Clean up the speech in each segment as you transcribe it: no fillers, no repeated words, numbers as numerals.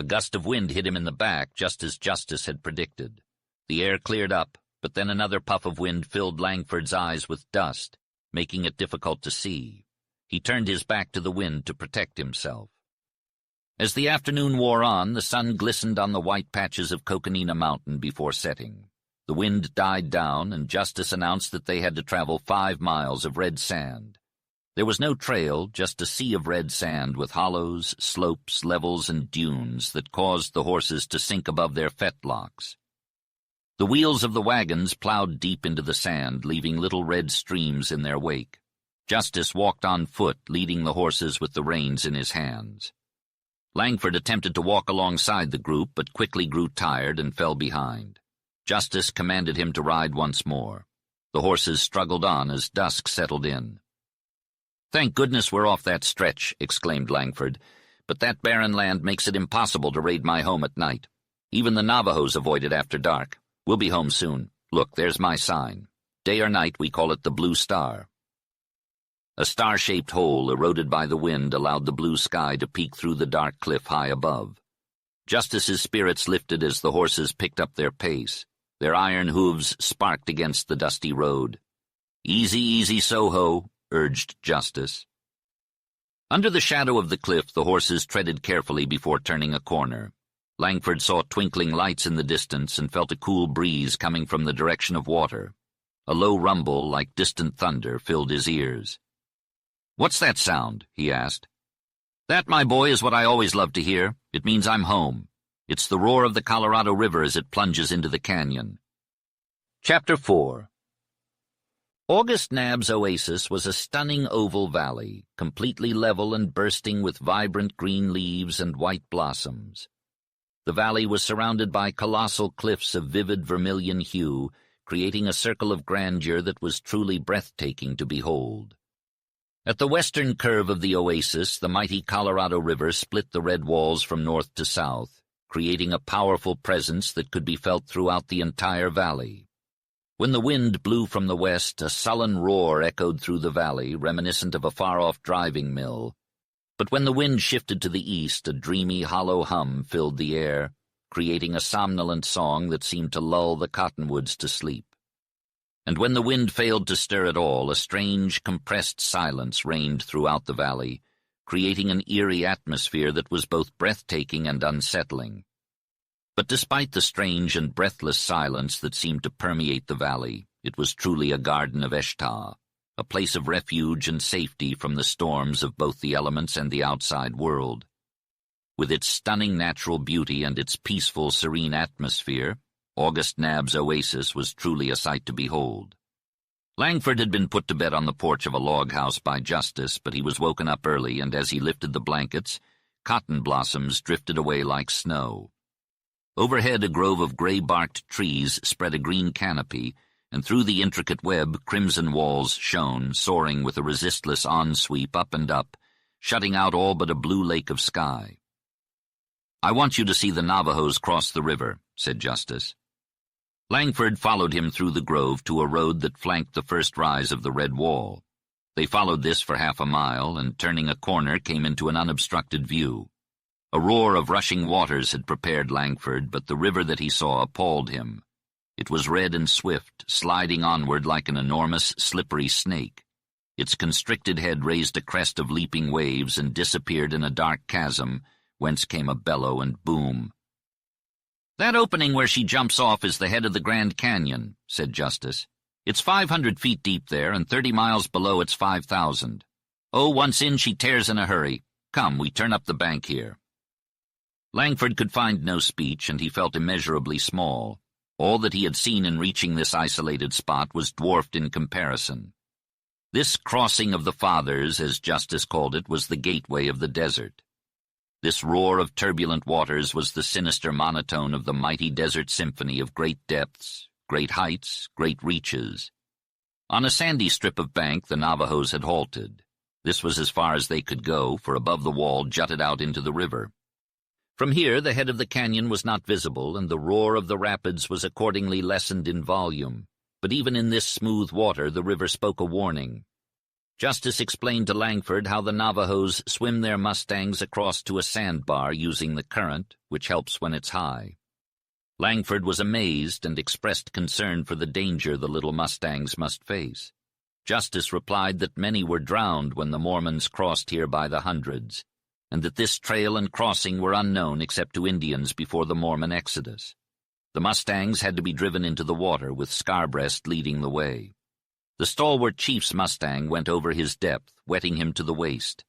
A gust of wind hit him in the back, just as Justice had predicted. The air cleared up, but then another puff of wind filled Langford's eyes with dust, making it difficult to see. He turned his back to the wind to protect himself. As the afternoon wore on, the sun glistened on the white patches of Coconina Mountain before setting. The wind died down, and Justice announced that they had to travel 5 miles of red sand. There was no trail, just a sea of red sand with hollows, slopes, levels, and dunes that caused the horses to sink above their fetlocks. The wheels of the wagons plowed deep into the sand, leaving little red streams in their wake. Justice walked on foot, leading the horses with the reins in his hands. Langford attempted to walk alongside the group, but quickly grew tired and fell behind. Justice commanded him to ride once more. The horses struggled on as dusk settled in. "Thank goodness we're off that stretch," exclaimed Langford, "but that barren land makes it impossible to raid my home at night. Even the Navajos avoid it after dark. We'll be home soon. Look, there's my sign. Day or night, we call it the Blue Star." A star-shaped hole eroded by the wind allowed the blue sky to peek through the dark cliff high above. Justice's spirits lifted as the horses picked up their pace. Their iron hooves sparked against the dusty road. "Easy, easy, Soho," urged Justice. Under the shadow of the cliff, the horses treaded carefully before turning a corner. Langford saw twinkling lights in the distance and felt a cool breeze coming from the direction of water. A low rumble, like distant thunder, filled his ears. "What's that sound?" he asked. "That, my boy, is what I always love to hear. It means I'm home. It's the roar of the Colorado River as it plunges into the canyon." Chapter 4. August Nabb's oasis was a stunning oval valley, completely level and bursting with vibrant green leaves and white blossoms. The valley was surrounded by colossal cliffs of vivid vermilion hue, creating a circle of grandeur that was truly breathtaking to behold. At the western curve of the oasis, the mighty Colorado River split the red walls from north to south, creating a powerful presence that could be felt throughout the entire valley. When the wind blew from the west, a sullen roar echoed through the valley, reminiscent of a far-off driving mill. But when the wind shifted to the east, a dreamy, hollow hum filled the air, creating a somnolent song that seemed to lull the cottonwoods to sleep. And when the wind failed to stir at all, a strange, compressed silence reigned throughout the valley, creating an eerie atmosphere that was both breathtaking and unsettling. But despite the strange and breathless silence that seemed to permeate the valley, it was truly a garden of Eshta, a place of refuge and safety from the storms of both the elements and the outside world. With its stunning natural beauty and its peaceful, serene atmosphere, August Nabb's oasis was truly a sight to behold. Langford had been put to bed on the porch of a log house by Justice, but he was woken up early, and as he lifted the blankets, cotton blossoms drifted away like snow. Overhead, a grove of gray-barked trees spread a green canopy, and through the intricate web, crimson walls shone, soaring with a resistless on-sweep up and up, shutting out all but a blue lake of sky. "I want you to see the Navajos cross the river," said Justice. Langford followed him through the grove to a road that flanked the first rise of the red wall. They followed this for half a mile, and turning a corner came into an unobstructed view. A roar of rushing waters had prepared Langford, but the river that he saw appalled him. It was red and swift, sliding onward like an enormous, slippery snake. Its constricted head raised a crest of leaping waves and disappeared in a dark chasm, whence came a bellow and boom. "That opening where she jumps off is the head of the Grand Canyon," said Justice. "It's 500 feet deep there, and 30 miles below it's 5,000. Oh, once in, she tears in a hurry. Come, we turn up the bank here." Langford could find no speech, and he felt immeasurably small. All that he had seen in reaching this isolated spot was dwarfed in comparison. This crossing of the fathers, as Justice called it, was the gateway of the desert. This roar of turbulent waters was the sinister monotone of the mighty desert symphony of great depths, great heights, great reaches. On a sandy strip of bank, the Navajos had halted. This was as far as they could go, for above the wall jutted out into the river. From here, the head of the canyon was not visible, and the roar of the rapids was accordingly lessened in volume. But even in this smooth water, the river spoke a warning. Justice explained to Langford how the Navajos swim their mustangs across to a sandbar using the current, which helps when it's high. Langford was amazed and expressed concern for the danger the little mustangs must face. Justice replied that many were drowned when the Mormons crossed here by the hundreds, and that this trail and crossing were unknown except to Indians before the Mormon exodus. The mustangs had to be driven into the water, with Scarbreast leading the way. The stalwart chief's mustang went over his depth, wetting him to the waist.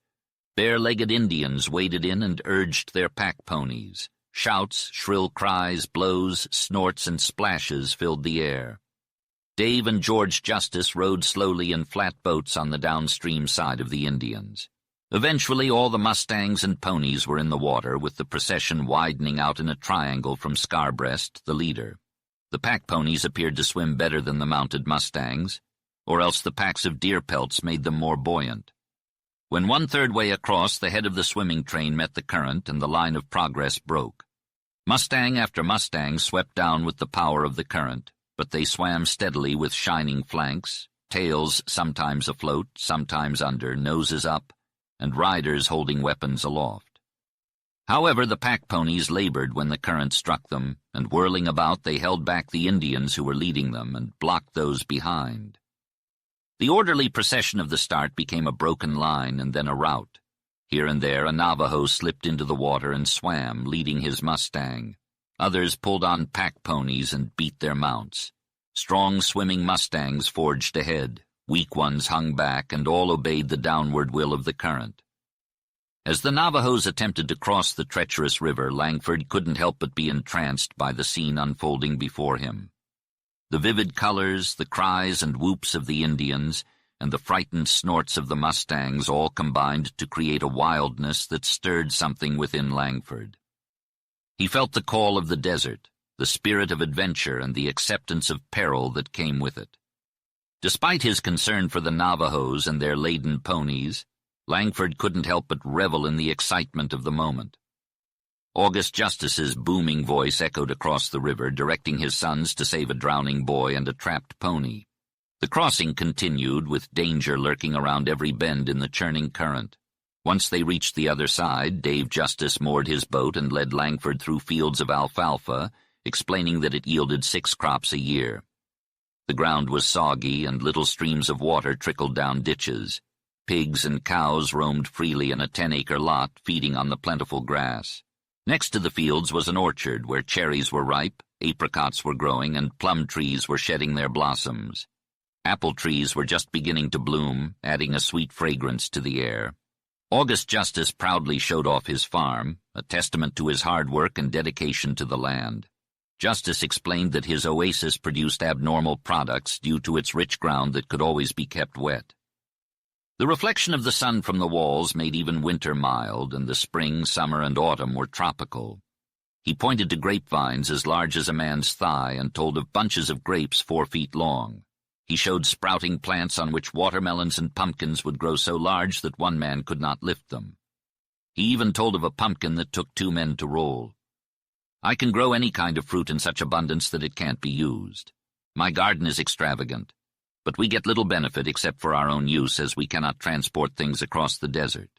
Bare-legged Indians waded in and urged their pack ponies. Shouts, shrill cries, blows, snorts, and splashes filled the air. Dave and George Justice rowed slowly in flat boats on the downstream side of the Indians. Eventually all the mustangs and ponies were in the water, with the procession widening out in a triangle from Scarbreast, the leader. The pack ponies appeared to swim better than the mounted mustangs, or else the packs of deer pelts made them more buoyant. When 1/3 way across, the head of the swimming train met the current and the line of progress broke. Mustang after mustang swept down with the power of the current, but they swam steadily with shining flanks, tails sometimes afloat, sometimes under, noses up, and riders holding weapons aloft. However, the pack ponies labored when the current struck them, and whirling about they held back the Indians who were leading them and blocked those behind. The orderly procession of the start became a broken line and then a rout. Here and there a Navajo slipped into the water and swam, leading his mustang. Others pulled on pack ponies and beat their mounts. Strong swimming mustangs forged ahead, weak ones hung back, and all obeyed the downward will of the current. As the Navajos attempted to cross the treacherous river, Langford couldn't help but be entranced by the scene unfolding before him. The vivid colors, the cries and whoops of the Indians, and the frightened snorts of the mustangs all combined to create a wildness that stirred something within Langford. He felt the call of the desert, the spirit of adventure and the acceptance of peril that came with it. Despite his concern for the Navajos and their laden ponies, Langford couldn't help but revel in the excitement of the moment. August Justice's booming voice echoed across the river, directing his sons to save a drowning boy and a trapped pony. The crossing continued, with danger lurking around every bend in the churning current. Once they reached the other side, Dave Justice moored his boat and led Langford through fields of alfalfa, explaining that it yielded 6 crops a year. The ground was soggy, and little streams of water trickled down ditches. Pigs and cows roamed freely in a 10-acre lot, feeding on the plentiful grass. Next to the fields was an orchard where cherries were ripe, apricots were growing, and plum trees were shedding their blossoms. Apple trees were just beginning to bloom, adding a sweet fragrance to the air. August Justice proudly showed off his farm, a testament to his hard work and dedication to the land. Justice explained that his oasis produced abnormal products due to its rich ground that could always be kept wet. The reflection of the sun from the walls made even winter mild, and the spring, summer, and autumn were tropical. He pointed to grapevines as large as a man's thigh and told of bunches of grapes 4 feet long. He showed sprouting plants on which watermelons and pumpkins would grow so large that one man could not lift them. He even told of a pumpkin that took 2 men to roll. "I can grow any kind of fruit in such abundance that it can't be used. My garden is extravagant, but we get little benefit except for our own use, as we cannot transport things across the desert."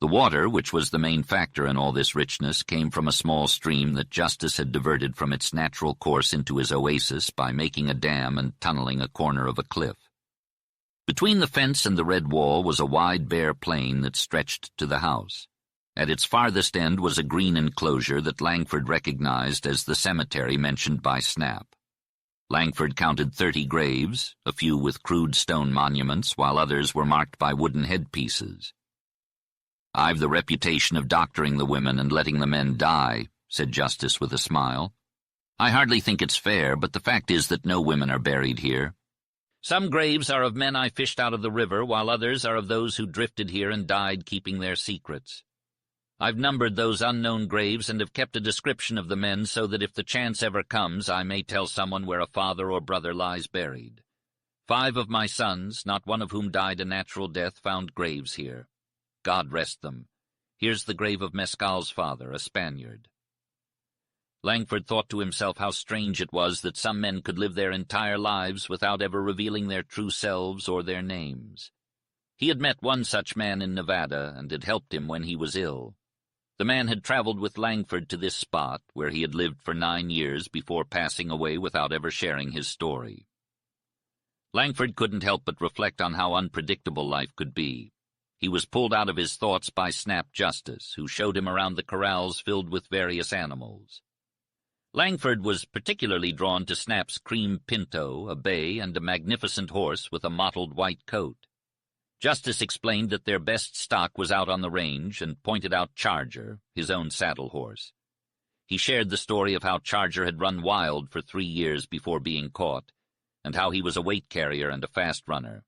The water, which was the main factor in all this richness, came from a small stream that Justice had diverted from its natural course into his oasis by making a dam and tunneling a corner of a cliff. Between the fence and the red wall was a wide bare plain that stretched to the house. At its farthest end was a green enclosure that Langford recognized as the cemetery mentioned by Snap. Langford counted 30 graves, a few with crude stone monuments, while others were marked by wooden headpieces. "I've the reputation of doctoring the women and letting the men die," said Justice with a smile. "I hardly think it's fair, but the fact is that no women are buried here. Some graves are of men I fished out of the river, while others are of those who drifted here and died keeping their secrets. I've numbered those unknown graves and have kept a description of the men so that if the chance ever comes I may tell someone where a father or brother lies buried. 5 of my sons, not one of whom died a natural death, found graves here. God rest them. Here's the grave of Mescal's father, a Spaniard." Langford thought to himself how strange it was that some men could live their entire lives without ever revealing their true selves or their names. He had met one such man in Nevada and had helped him when he was ill. The man had traveled with Langford to this spot, where he had lived for 9 years before passing away without ever sharing his story. Langford couldn't help but reflect on how unpredictable life could be. He was pulled out of his thoughts by Snap Justice, who showed him around the corrals filled with various animals. Langford was particularly drawn to Snap's cream pinto, a bay, and a magnificent horse with a mottled white coat. Justice explained that their best stock was out on the range and pointed out Charger, his own saddle horse. He shared the story of how Charger had run wild for 3 years before being caught, and how he was a weight carrier and a fast runner.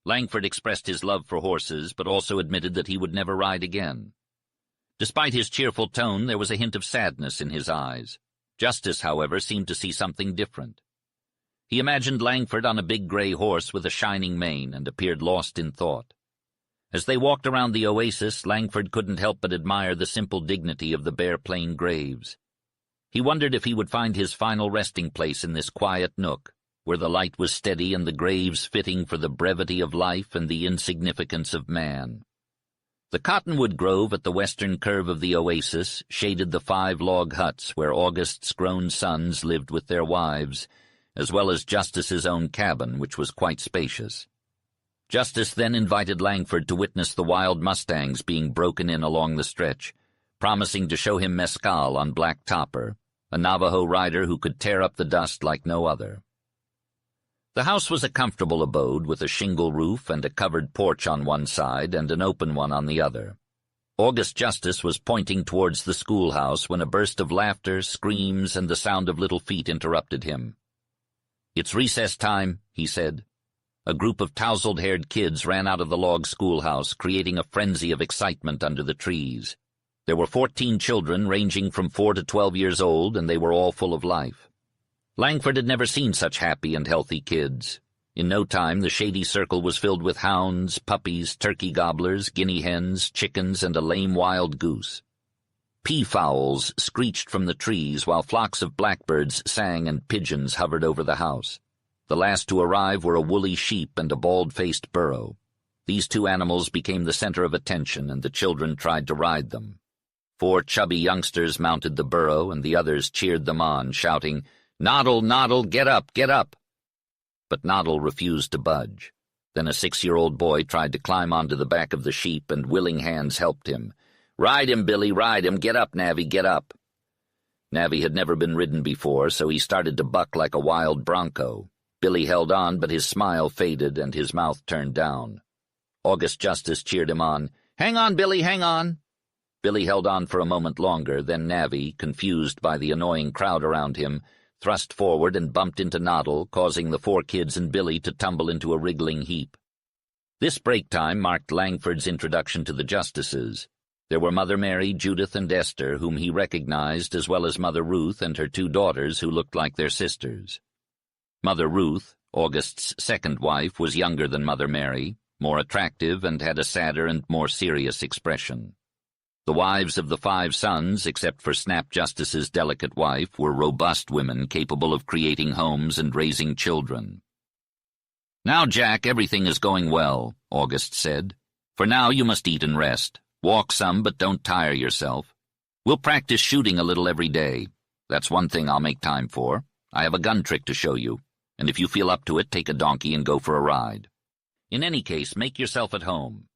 Langford expressed his love for horses, but also admitted that he would never ride again. Despite his cheerful tone, there was a hint of sadness in his eyes. Justice, however, seemed to see something different. He imagined Langford on a big gray horse with a shining mane and appeared lost in thought. As they walked around the oasis, Langford couldn't help but admire the simple dignity of the bare plain graves. He wondered if he would find his final resting place in this quiet nook, where the light was steady and the graves fitting for the brevity of life and the insignificance of man. The cottonwood grove at the western curve of the oasis shaded the 5 log huts where August's grown sons lived with their wives, as well as Justice's own cabin, which was quite spacious. Justice then invited Langford to witness the wild mustangs being broken in along the stretch, promising to show him Mescal on Black Topper, a Navajo rider who could tear up the dust like no other. The house was a comfortable abode with a shingle roof and a covered porch on one side and an open one on the other. August Justice was pointing towards the schoolhouse when a burst of laughter, screams, and the sound of little feet interrupted him. "It's recess time," he said. A group of tousled-haired kids ran out of the log schoolhouse, creating a frenzy of excitement under the trees. There were 14 children ranging from 4 to 12 years old, and they were all full of life. Langford had never seen such happy and healthy kids. In no time, the shady circle was filled with hounds, puppies, turkey gobblers, guinea hens, chickens, and a lame wild goose. Peafowls screeched from the trees, while flocks of blackbirds sang and pigeons hovered over the house. The last to arrive were a woolly sheep and a bald-faced burro. These 2 animals became the center of attention, and the children tried to ride them. 4 chubby youngsters mounted the burro, and the others cheered them on, shouting, "Noddle, Noddle, get up, get up!" But Noddle refused to budge. Then a 6-year-old boy tried to climb onto the back of the sheep, and willing hands helped him. "Ride him, Billy, ride him! Get up, Navvy, get up!" Navvy had never been ridden before, so he started to buck like a wild bronco. Billy held on, but his smile faded and his mouth turned down. August Justice cheered him on. "Hang on, Billy, hang on!" Billy held on for a moment longer, then Navvy, confused by the annoying crowd around him, thrust forward and bumped into Noddle, causing the 4 kids and Billy to tumble into a wriggling heap. This break time marked Langford's introduction to the Justices. There were Mother Mary, Judith, and Esther, whom he recognized, as well as Mother Ruth and her 2 daughters, who looked like their sisters. Mother Ruth, August's second wife, was younger than Mother Mary, more attractive, and had a sadder and more serious expression. The wives of the 5 sons, except for Snap Justice's delicate wife, were robust women capable of creating homes and raising children. "Now, Jack, everything is going well," August said. "For now you must eat and rest. Walk some, but don't tire yourself. We'll practice shooting a little every day. That's one thing I'll make time for. I have a gun trick to show you, and if you feel up to it, take a donkey and go for a ride. In any case, make yourself at home."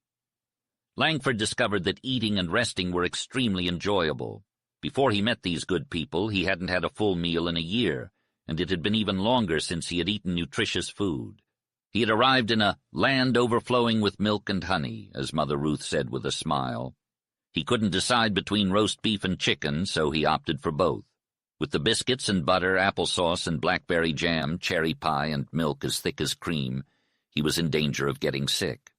Langford discovered that eating and resting were extremely enjoyable. Before he met these good people, he hadn't had a full meal in a year, and it had been even longer since he had eaten nutritious food. He had arrived in a land overflowing with milk and honey, as Mother Ruth said with a smile. He couldn't decide between roast beef and chicken, so he opted for both. With the biscuits and butter, applesauce and blackberry jam, cherry pie, and milk as thick as cream, he was in danger of getting sick.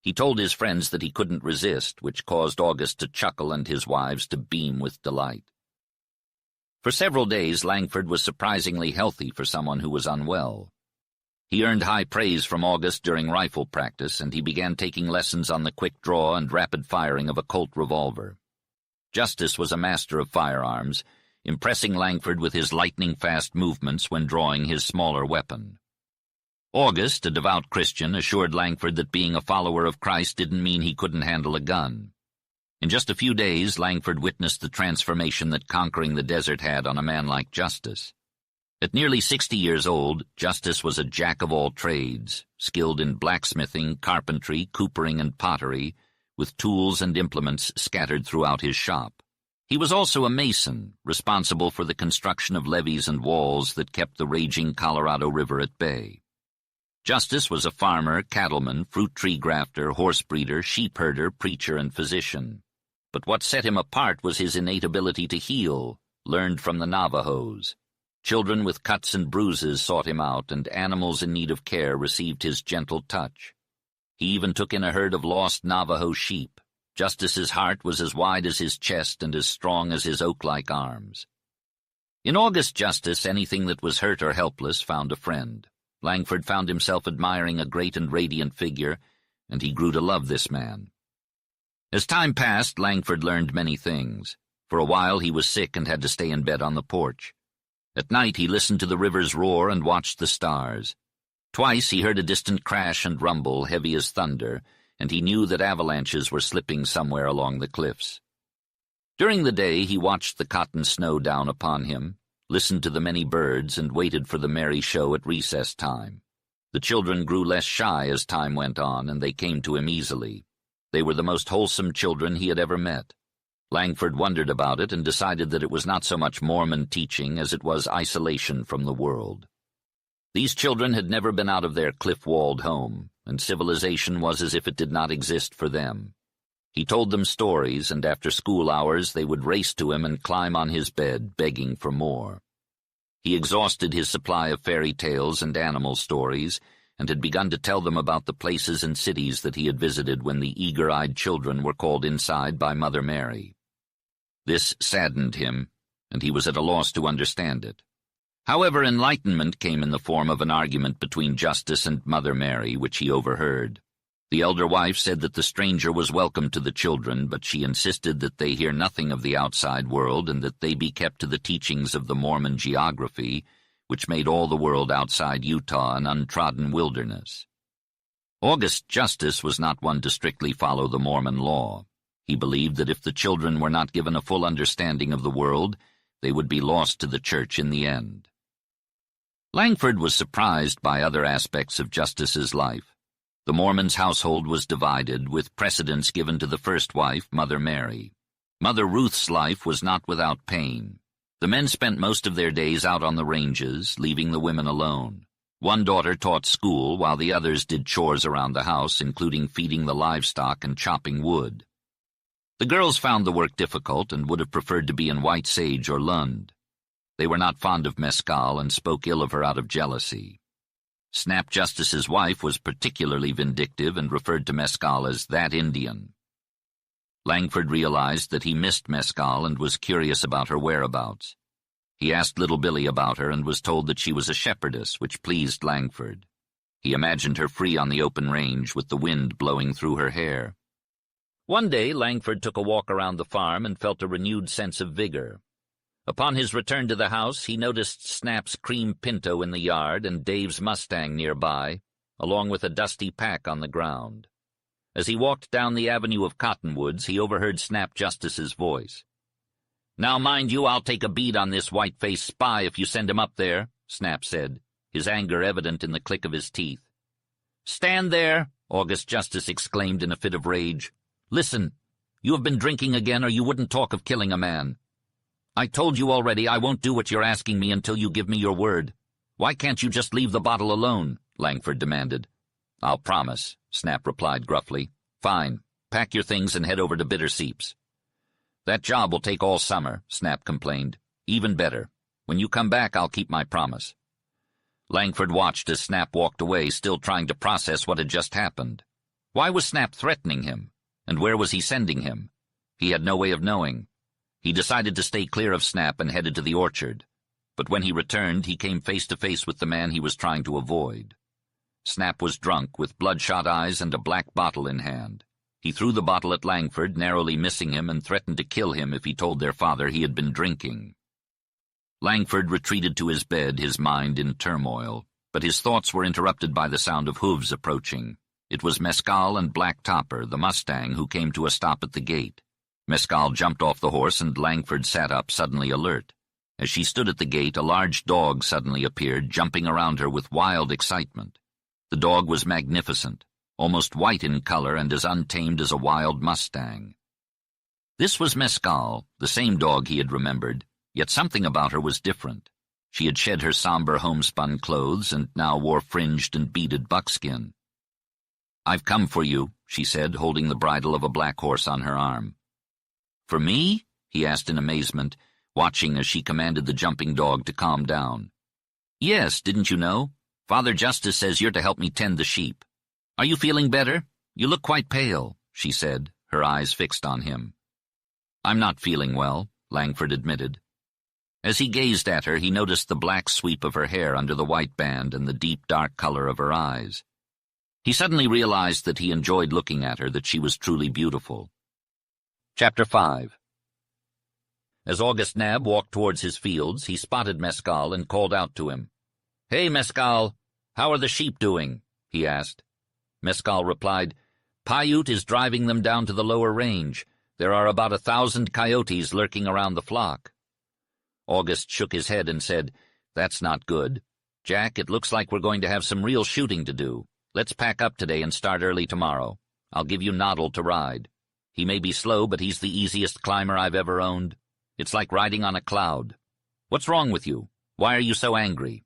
He told his friends that he couldn't resist, which caused August to chuckle and his wives to beam with delight. For several days, Langford was surprisingly healthy for someone who was unwell. He earned high praise from August during rifle practice, and he began taking lessons on the quick draw and rapid firing of a Colt revolver. Justice was a master of firearms, impressing Langford with his lightning-fast movements when drawing his smaller weapon. August, a devout Christian, assured Langford that being a follower of Christ didn't mean he couldn't handle a gun. In just a few days, Langford witnessed the transformation that conquering the desert had on a man like Justice. At nearly 60 years old, Justice was a jack of all trades, skilled in blacksmithing, carpentry, coopering, and pottery, with tools and implements scattered throughout his shop. He was also a mason, responsible for the construction of levees and walls that kept the raging Colorado River at bay. Justice was a farmer, cattleman, fruit tree grafter, horse breeder, sheep herder, preacher, and physician. But what set him apart was his innate ability to heal, learned from the Navajos. Children with cuts and bruises sought him out, and animals in need of care received his gentle touch. He even took in a herd of lost Navajo sheep. Justice's heart was as wide as his chest and as strong as his oak-like arms. In August Justice, anything that was hurt or helpless found a friend. Langford found himself admiring a great and radiant figure, and he grew to love this man. As time passed, Langford learned many things. For a while he was sick and had to stay in bed on the porch. At night he listened to the river's roar and watched the stars. Twice he heard a distant crash and rumble, heavy as thunder, and he knew that avalanches were slipping somewhere along the cliffs. During the day he watched the cotton snow down upon him, listened to the many birds, and waited for the merry show at recess time. The children grew less shy as time went on, and they came to him easily. They were the most wholesome children he had ever met. Langford wondered about it and decided that it was not so much Mormon teaching as it was isolation from the world. These children had never been out of their cliff-walled home, and civilization was as if it did not exist for them. He told them stories, and after school hours they would race to him and climb on his bed, begging for more. He exhausted his supply of fairy tales and animal stories, and had begun to tell them about the places and cities that he had visited when the eager-eyed children were called inside by Mother Mary. This saddened him, and he was at a loss to understand it. However, enlightenment came in the form of an argument between Justice and Mother Mary, which he overheard. The elder wife said that the stranger was welcome to the children, but she insisted that they hear nothing of the outside world and that they be kept to the teachings of the Mormon geography, which made all the world outside Utah an untrodden wilderness. August Justice was not one to strictly follow the Mormon law. He believed that if the children were not given a full understanding of the world, they would be lost to the church in the end. Langford was surprised by other aspects of Justice's life. The Mormon's household was divided, with precedence given to the first wife, Mother Mary. Mother Ruth's life was not without pain. The men spent most of their days out on the ranges, leaving the women alone. One daughter taught school, while the others did chores around the house, including feeding the livestock and chopping wood. The girls found the work difficult and would have preferred to be in White Sage or Lund. They were not fond of Mescal and spoke ill of her out of jealousy. Snap Justice's wife was particularly vindictive and referred to Mescal as that Indian. Langford realized that he missed Mescal and was curious about her whereabouts. He asked little Billy about her and was told that she was a shepherdess, which pleased Langford. He imagined her free on the open range with the wind blowing through her hair. One day Langford took a walk around the farm and felt a renewed sense of vigor. Upon his return to the house, he noticed Snap's cream pinto in the yard and Dave's Mustang nearby, along with a dusty pack on the ground. As he walked down the avenue of cottonwoods, he overheard Snap Justice's voice. "Now, mind you, I'll take a bead on this white-faced spy if you send him up there," Snap said, his anger evident in the click of his teeth. "Stand there," August Justice exclaimed in a fit of rage. "Listen, you have been drinking again, or you wouldn't talk of killing a man. I told you already I won't do what you're asking me until you give me your word. Why can't you just leave the bottle alone?" Langford demanded. "I'll promise," Snap replied gruffly. "Fine. Pack your things and head over to Bitterseeps." "That job will take all summer," Snap complained. "Even better. When you come back, I'll keep my promise." Langford watched as Snap walked away, still trying to process what had just happened. Why was Snap threatening him? And where was he sending him? He had no way of knowing. He decided to stay clear of Snap and headed to the orchard. But when he returned, he came face to face with the man he was trying to avoid. Snap was drunk, with bloodshot eyes and a black bottle in hand. He threw the bottle at Langford, narrowly missing him, and threatened to kill him if he told their father he had been drinking. Langford retreated to his bed, his mind in turmoil, but his thoughts were interrupted by the sound of hooves approaching. It was Mescal and Black Topper, the Mustang, who came to a stop at the gate. Mescal jumped off the horse, and Langford sat up, suddenly alert. As she stood at the gate, a large dog suddenly appeared, jumping around her with wild excitement. The dog was magnificent, almost white in color and as untamed as a wild Mustang. This was Mescal, the same dog he had remembered, yet something about her was different. She had shed her somber homespun clothes and now wore fringed and beaded buckskin. "I've come for you," she said, holding the bridle of a black horse on her arm. "For me?" he asked in amazement, watching as she commanded the jumping dog to calm down. "Yes, didn't you know? Father Justice says you're to help me tend the sheep. Are you feeling better? You look quite pale," she said, her eyes fixed on him. "I'm not feeling well," Langford admitted. As he gazed at her, he noticed the black sweep of her hair under the white band and the deep dark color of her eyes. He suddenly realized that he enjoyed looking at her, that she was truly beautiful. Chapter 5. As August Nabb walked towards his fields, he spotted Mescal and called out to him. "Hey, Mescal, how are the sheep doing?" he asked. Mescal replied, "Paiute is driving them down to the lower range. There are about 1,000 coyotes lurking around the flock." August shook his head and said, "That's not good. Jack, it looks like we're going to have some real shooting to do. Let's pack up today and start early tomorrow. I'll give you Noddle to ride. He may be slow, but he's the easiest climber I've ever owned. It's like riding on a cloud. What's wrong with you? Why are you so angry?"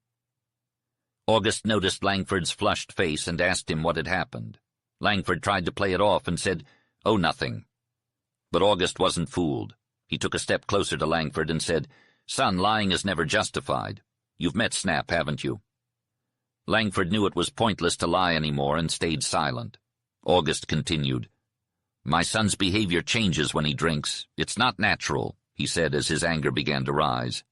August noticed Langford's flushed face and asked him what had happened. Langford tried to play it off and said, "Oh, nothing." But August wasn't fooled. He took a step closer to Langford and said, "Son, lying is never justified. You've met Snap, haven't you?" Langford knew it was pointless to lie anymore and stayed silent. August continued, "My son's behavior changes when he drinks. It's not natural," he said as his anger began to rise.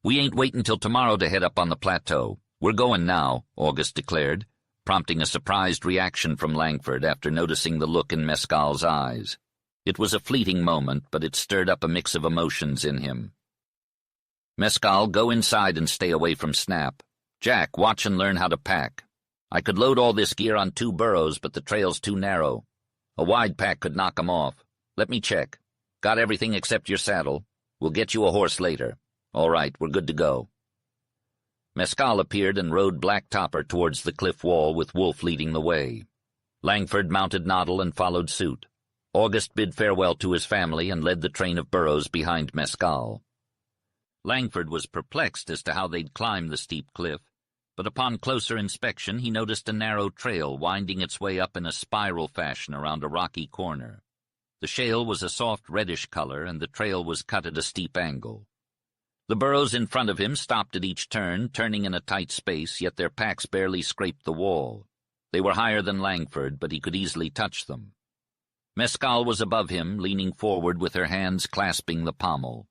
"We ain't waiting till tomorrow to head up on the plateau. We're going now," August declared, prompting a surprised reaction from Langford after noticing the look in Mescal's eyes. It was a fleeting moment, but it stirred up a mix of emotions in him. "Mescal, go inside and stay away from Snap. Jack, watch and learn how to pack. I could load all this gear on 2 burros, but the trail's too narrow. A wide pack could knock 'em off. Let me check. Got everything except your saddle. We'll get you a horse later. All right, we're good to go." Mescal appeared and rode Black Topper towards the cliff wall, with Wolf leading the way. Langford mounted Noddle and followed suit. August bid farewell to his family and led the train of burros behind Mescal. Langford was perplexed as to how they'd climb the steep cliff, but upon closer inspection he noticed a narrow trail winding its way up in a spiral fashion around a rocky corner. The shale was a soft reddish color, and the trail was cut at a steep angle. The burros in front of him stopped at each turn, turning in a tight space, yet their packs barely scraped the wall. They were higher than Langford, but he could easily touch them. Mescal was above him, leaning forward with her hands clasping the pommel.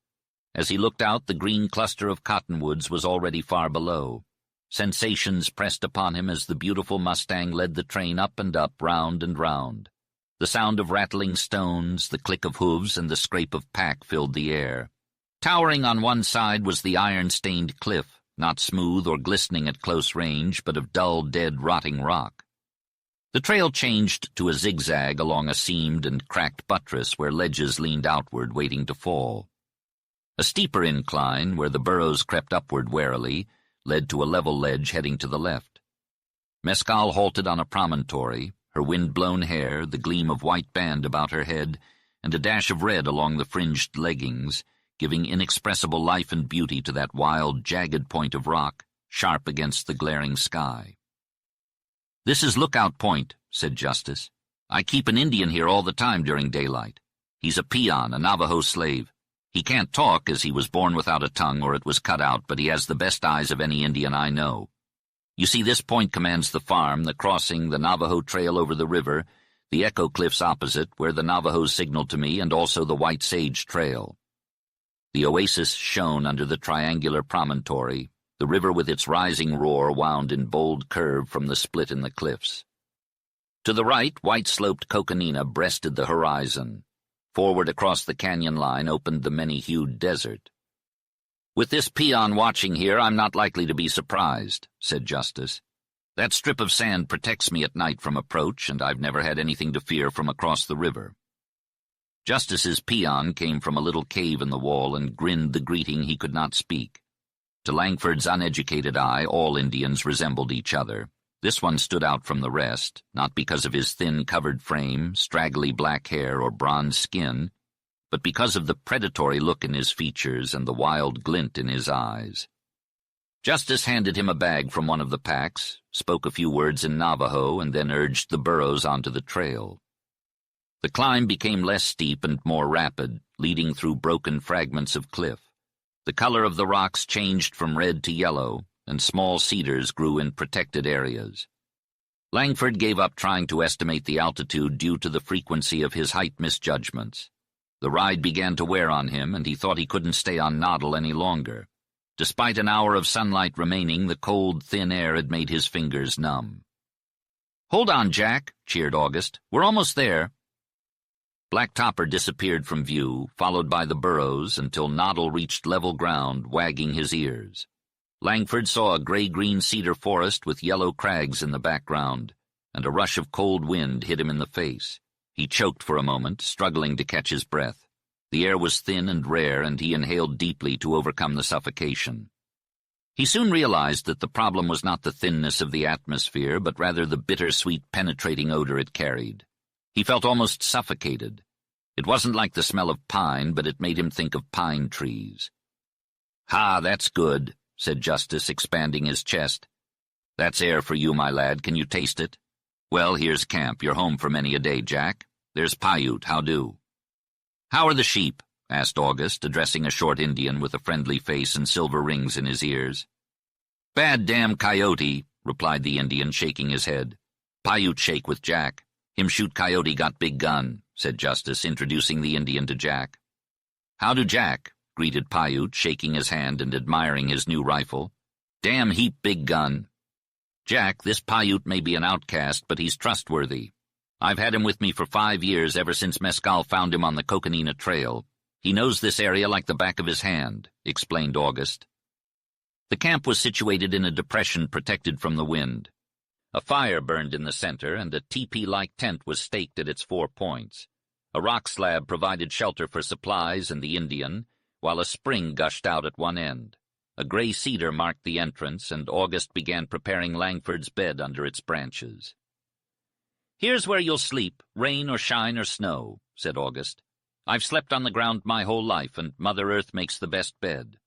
As he looked out, the green cluster of cottonwoods was already far below. Sensations pressed upon him as the beautiful Mustang led the train up and up, round and round. The sound of rattling stones, the click of hooves, and the scrape of pack filled the air. Towering on one side was the iron-stained cliff, not smooth or glistening at close range, but of dull, dead, rotting rock. The trail changed to a zigzag along a seamed and cracked buttress where ledges leaned outward, waiting to fall. A steeper incline, where the burros crept upward warily, led to a level ledge heading to the left. Mescal halted on a promontory, her wind-blown hair, the gleam of white band about her head, and a dash of red along the fringed leggings, giving inexpressible life and beauty to that wild, jagged point of rock, sharp against the glaring sky. "This is Lookout Point," said Justice. "I keep an Indian here all the time during daylight. He's a peon, a Navajo slave. He can't talk, as he was born without a tongue or it was cut out, but he has the best eyes of any Indian I know. You see, this point commands the farm, the crossing, the Navajo Trail over the river, the Echo Cliffs opposite, where the Navajos signaled to me, and also the White Sage Trail." The oasis shone under the triangular promontory. The river with its rising roar wound in bold curve from the split in the cliffs. To the right, white-sloped Coconina breasted the horizon. Forward across the canyon line opened the many-hued desert. "With this peon watching here, I'm not likely to be surprised," said Justice. "That strip of sand protects me at night from approach, and I've never had anything to fear from across the river." Justice's peon came from a little cave in the wall and grinned the greeting he could not speak. To Langford's uneducated eye, all Indians resembled each other. This one stood out from the rest, not because of his thin covered frame, straggly black hair, or bronze skin, but because of the predatory look in his features and the wild glint in his eyes. Justice handed him a bag from one of the packs, spoke a few words in Navajo, and then urged the burros onto the trail. The climb became less steep and more rapid, leading through broken fragments of cliff. The color of the rocks changed from red to yellow, and small cedars grew in protected areas. Langford gave up trying to estimate the altitude due to the frequency of his height misjudgments. The ride began to wear on him, and he thought he couldn't stay on Noddle any longer. Despite an hour of sunlight remaining, the cold, thin air had made his fingers numb. "Hold on, Jack," cheered August. "We're almost there." Black Topper disappeared from view, followed by the burros, until Noddle reached level ground, wagging his ears. Langford saw a gray-green cedar forest with yellow crags in the background, and a rush of cold wind hit him in the face. He choked for a moment, struggling to catch his breath. The air was thin and rare, and he inhaled deeply to overcome the suffocation. He soon realized that the problem was not the thinness of the atmosphere, but rather the bittersweet, penetrating odor it carried. He felt almost suffocated. It wasn't like the smell of pine, but it made him think of pine trees. "Ha, that's good," said Justice, expanding his chest. "That's air for you, my lad. Can you taste it? Well, here's camp. You're home for many a day, Jack. There's Paiute. How do?" "How are the sheep?" asked August, addressing a short Indian with a friendly face and silver rings in his ears. "Bad damn coyote," replied the Indian, shaking his head. "Paiute shake with Jack. Him shoot coyote got big gun," said Justice, introducing the Indian to Jack. "How do, Jack?" greeted Paiute, shaking his hand and admiring his new rifle. "Damn heap big gun." "Jack, this Paiute may be an outcast, but he's trustworthy. I've had him with me for 5 years, ever since Mescal found him on the Coconina Trail. He knows this area like the back of his hand," explained August. The camp was situated in a depression protected from the wind. A fire burned in the center, and a teepee-like tent was staked at its 4 points. A rock slab provided shelter for supplies and the Indian, while a spring gushed out at one end. A gray cedar marked the entrance, and August began preparing Langford's bed under its branches. "Here's where you'll sleep, rain or shine or snow," said August. "I've slept on the ground my whole life, and Mother Earth makes the best bed.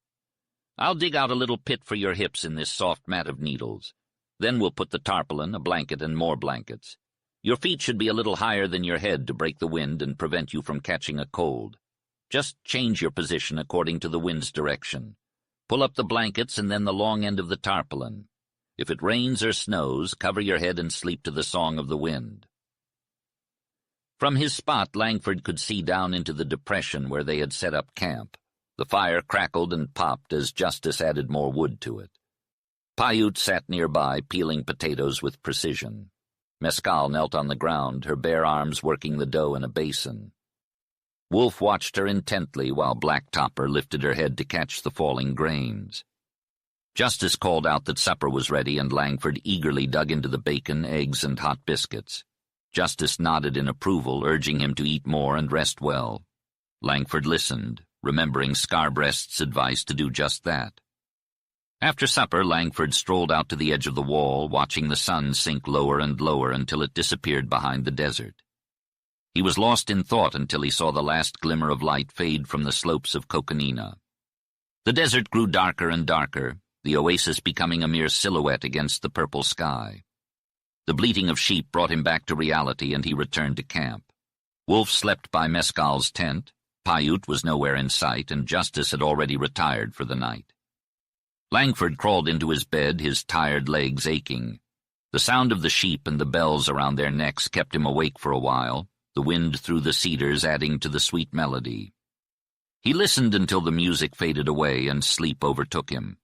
I'll dig out a little pit for your hips in this soft mat of needles. Then we'll put the tarpaulin, a blanket, and more blankets. Your feet should be a little higher than your head to break the wind and prevent you from catching a cold. Just change your position according to the wind's direction. Pull up the blankets and then the long end of the tarpaulin. If it rains or snows, cover your head and sleep to the song of the wind." From his spot, Langford could see down into the depression where they had set up camp. The fire crackled and popped as Justice added more wood to it. Paiute sat nearby, peeling potatoes with precision. Mescal knelt on the ground, her bare arms working the dough in a basin. Wolf watched her intently while Black Topper lifted her head to catch the falling grains. Justice called out that supper was ready, and Langford eagerly dug into the bacon, eggs, and hot biscuits. Justice nodded in approval, urging him to eat more and rest well. Langford listened, remembering Scarbreast's advice to do just that. After supper, Langford strolled out to the edge of the wall, watching the sun sink lower and lower until it disappeared behind the desert. He was lost in thought until he saw the last glimmer of light fade from the slopes of Coconina. The desert grew darker and darker, the oasis becoming a mere silhouette against the purple sky. The bleating of sheep brought him back to reality, and he returned to camp. Wolf slept by Mescal's tent, Paiute was nowhere in sight, and Justice had already retired for the night. Langford crawled into his bed, his tired legs aching. The sound of the sheep and the bells around their necks kept him awake for a while, the wind through the cedars adding to the sweet melody. He listened until the music faded away and sleep overtook him.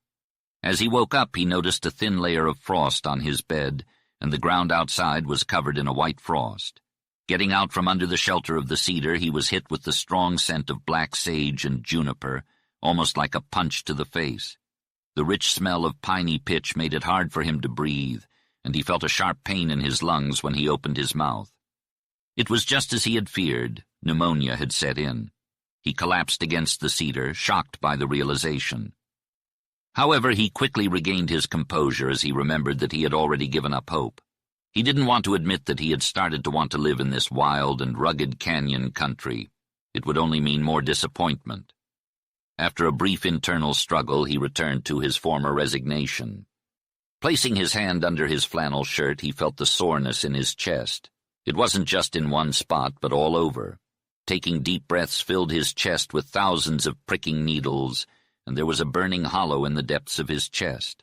As he woke up, he noticed a thin layer of frost on his bed, and the ground outside was covered in a white frost. Getting out from under the shelter of the cedar, he was hit with the strong scent of black sage and juniper, almost like a punch to the face. The rich smell of piney pitch made it hard for him to breathe, and he felt a sharp pain in his lungs when he opened his mouth. It was just as he had feared. Pneumonia had set in. He collapsed against the cedar, shocked by the realization. However, he quickly regained his composure as he remembered that he had already given up hope. He didn't want to admit that he had started to want to live in this wild and rugged canyon country. It would only mean more disappointment. After a brief internal struggle, he returned to his former resignation. Placing his hand under his flannel shirt, he felt the soreness in his chest. It wasn't just in one spot, but all over. Taking deep breaths filled his chest with thousands of pricking needles, and there was a burning hollow in the depths of his chest.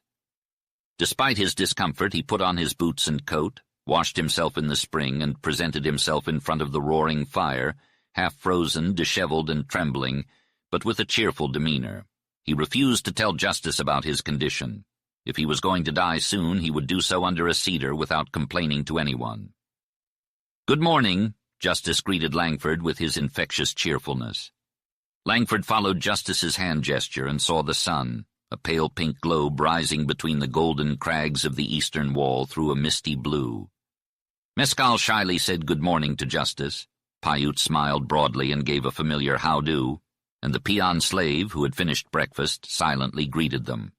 Despite his discomfort, he put on his boots and coat, washed himself in the spring, and presented himself in front of the roaring fire, half-frozen, disheveled, and trembling, but with a cheerful demeanor. He refused to tell Justice about his condition. If he was going to die soon, he would do so under a cedar without complaining to anyone. "Good morning," Justice greeted Langford with his infectious cheerfulness. Langford followed Justice's hand gesture and saw the sun, a pale pink globe rising between the golden crags of the eastern wall through a misty blue. Mescal shyly said good morning to Justice. Paiute smiled broadly and gave a familiar how-do, and the peon slave, who had finished breakfast, silently greeted them.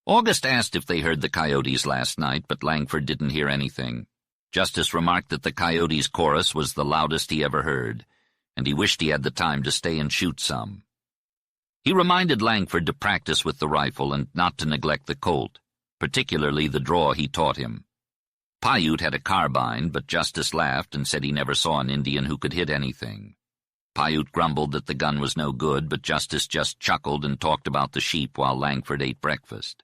August asked if they heard the coyotes last night, but Langford didn't hear anything. Justice remarked that the coyotes' chorus was the loudest he ever heard, and he wished he had the time to stay and shoot some. He reminded Langford to practice with the rifle and not to neglect the Colt, particularly the draw he taught him. Paiute had a carbine, but Justice laughed and said he never saw an Indian who could hit anything. Paiute grumbled that the gun was no good, but Justice just chuckled and talked about the sheep while Langford ate breakfast.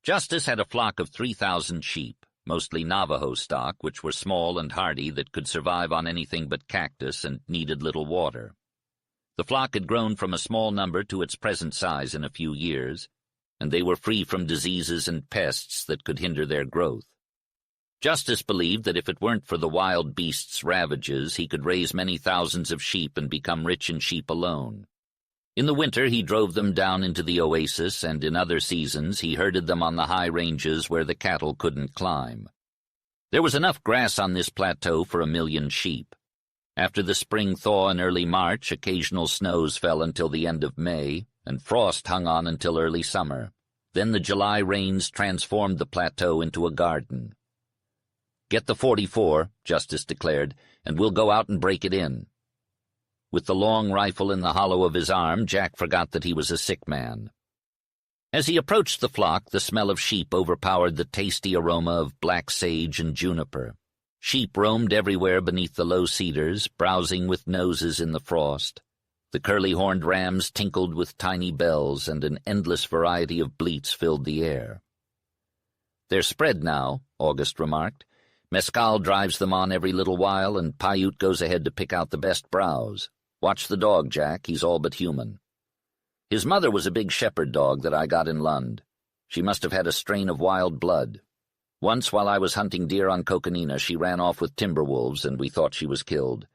Justice had a flock of 3,000 sheep, mostly Navajo stock, which were small and hardy that could survive on anything but cactus and needed little water. The flock had grown from a small number to its present size in a few years, and they were free from diseases and pests that could hinder their growth. Justice believed that if it weren't for the wild beasts' ravages, he could raise many thousands of sheep and become rich in sheep alone. In the winter he drove them down into the oasis, and in other seasons he herded them on the high ranges where the cattle couldn't climb. There was enough grass on this plateau for 1,000,000 sheep. After the spring thaw in early March, occasional snows fell until the end of May, and frost hung on until early summer. Then the July rains transformed the plateau into a garden. "Get the .44, Justice declared, and we'll go out and break it in." With the long rifle in the hollow of his arm, Jack forgot that he was a sick man. As he approached the flock, the smell of sheep overpowered the tasty aroma of black sage and juniper. Sheep roamed everywhere beneath the low cedars, browsing with noses in the frost. The curly-horned rams tinkled with tiny bells, and an endless variety of bleats filled the air. "They're spread now," August remarked. "Mescal drives them on every little while, and Paiute goes ahead to pick out the best browse. Watch the dog, Jack. He's all but human." "His mother was a big shepherd dog that I got in Lund. She must have had a strain of wild blood. Once, while I was hunting deer on Coconina, she ran off with timber wolves, and we thought she was killed.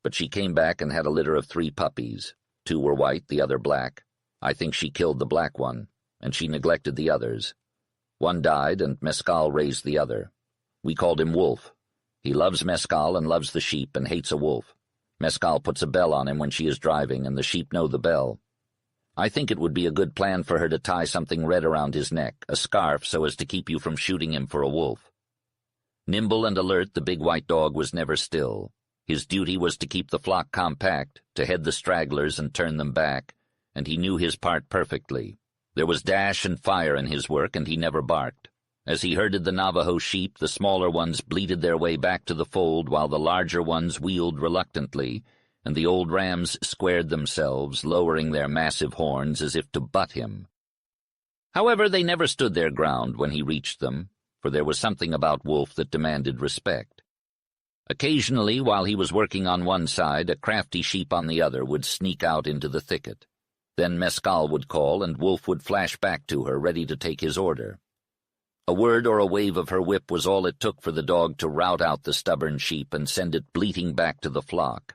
But she came back and had a litter of 3 puppies. 2 were white, the other black. I think she killed the black one, and she neglected the others. One died, and Mescal raised the other. We called him Wolf. He loves Mescal and loves the sheep and hates a wolf. Mescal puts a bell on him when she is driving, and the sheep know the bell. I think it would be a good plan for her to tie something red around his neck, a scarf, so as to keep you from shooting him for a wolf." Nimble and alert, the big white dog was never still. His duty was to keep the flock compact, to head the stragglers and turn them back, and he knew his part perfectly. There was dash and fire in his work, and he never barked. As he herded the Navajo sheep, the smaller ones bleated their way back to the fold, while the larger ones wheeled reluctantly, and the old rams squared themselves, lowering their massive horns as if to butt him. However, they never stood their ground when he reached them, for there was something about Wolf that demanded respect. Occasionally, while he was working on one side, a crafty sheep on the other would sneak out into the thicket. Then Mescal would call, and Wolf would flash back to her, ready to take his order. A word or a wave of her whip was all it took for the dog to rout out the stubborn sheep and send it bleating back to the flock.